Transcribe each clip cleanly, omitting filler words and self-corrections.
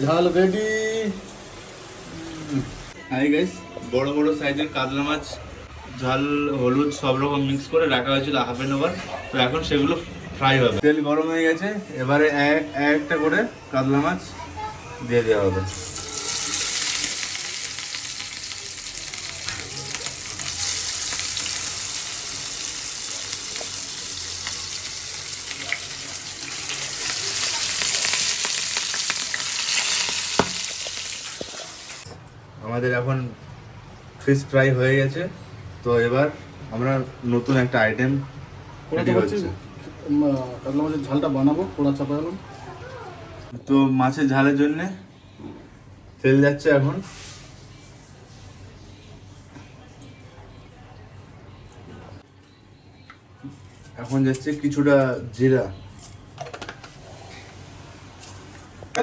ঝাল ready. Hi guys, বড় বড় সাইজের কাতলা মাছ ঝাল হলুদ সব রকম মিক্স করে রাখা হয়েছিল হাফ এন আওয়ার। তো এখন সেগুলো ফ্রাই হবে। তেল গরম হয়ে গেছে, এবারে একটা করে কাতলা মাছ দিয়ে দেওয়া হবে। আমাদের এখন ফিশ ফ্রাই হয়ে গেছে। তো এবার আমরা নতুন একটা আইটেম রেডি করছি। কাতলা মাছের ঝালটা বানাবো, পোড়া চাপা গেলাম। তো মাছের ঝালের জন্য তেল যাচ্ছে এখন। এখন যাচ্ছে কিছুটা জিরা,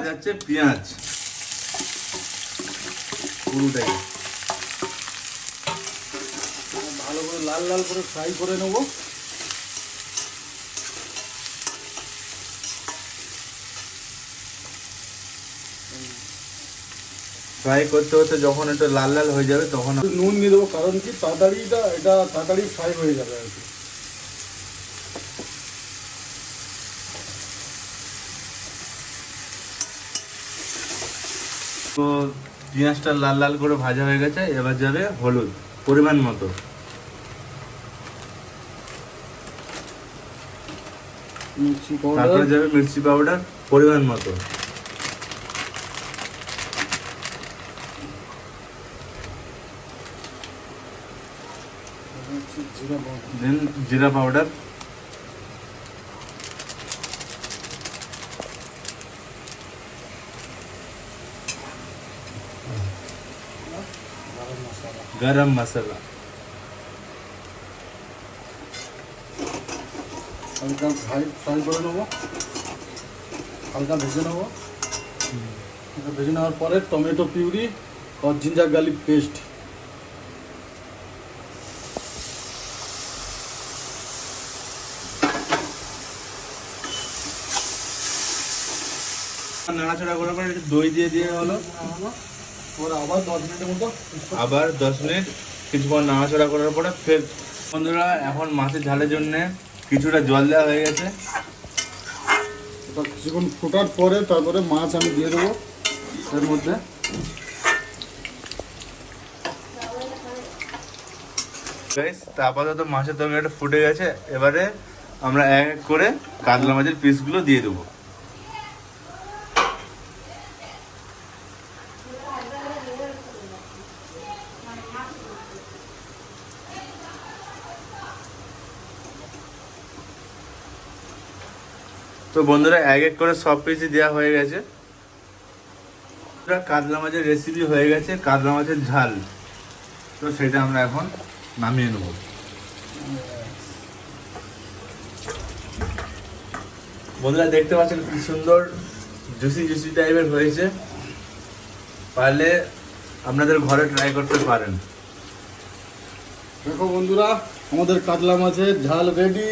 যাচ্ছে পেঁয়াজ পুরোটাই ভালো করে লাল লাল করে ফ্রাই করে নেবো। ফ্রাই করতে করতে যখন একটু লাল লাল হয়ে যাবে তখন নুন দিয়ে দেবো, কারণ কি এটা তাড়াতাড়ি ফ্রাই হয়ে যাবে আর কি। তো পেঁয়াজটা লাল লাল করে ভাজা হয়ে গেছে। এবার যাবে হলুদ পরিমাণ মতো, মির্চি তারপরে পাউডার, যাবে মির্চি পাউডার পরিমাণ মতো, জিরা পাউডার, দেন জিরা পাউডার, গরম মশলা। গরম মশলা, হালকা ফ্রাই করে নেবো, হালকা ভেজে নেবো। ভেজে নেওয়ার পরে টমেটো পিউরি আর জিঞ্জার গার্লিক পেস্ট, নাড়াচাড়া করার পরে একটু দই দিয়ে দিয়ে হলো। ওরা আবার 10 মিনিটের মতো আবার 10 মিনিট কিছুক্ষণ নাড়াচাড়া করার পরে ফের বন্ধুরা এখন মাছের ঝালের জন্য কিছুটা জল দেওয়া হয়ে গেছে। এটা কিছুক্ষণ ফোটার পরে তারপরে মাছ আমি দিয়ে দেবো এর মধ্যে। গাইস, তা আপাতত মাছের তরকারিটা ফুটে গেছে। এবারে আমরা এক এক করে কাতলা মাছের পিসগুলো দিয়ে দেবো। তো বন্ধুরা এক এক করে সব পিসই দেওয়া হয়ে গেছে। কাতলা মাছের রেসিপি হয়ে গেছে, কাতলা মাছের ঝাল। তো সেটা আমরা এখন নামিয়ে নেব। বন্ধুরা দেখতে পাচ্ছেন কি সুন্দর জুসি জুসি টাইপের হয়েছে। পারলে আপনাদের ঘরে ট্রাই করতে পারেন। দেখো বন্ধুরা, আমাদের কাতলা মাছের ঝাল রেডি।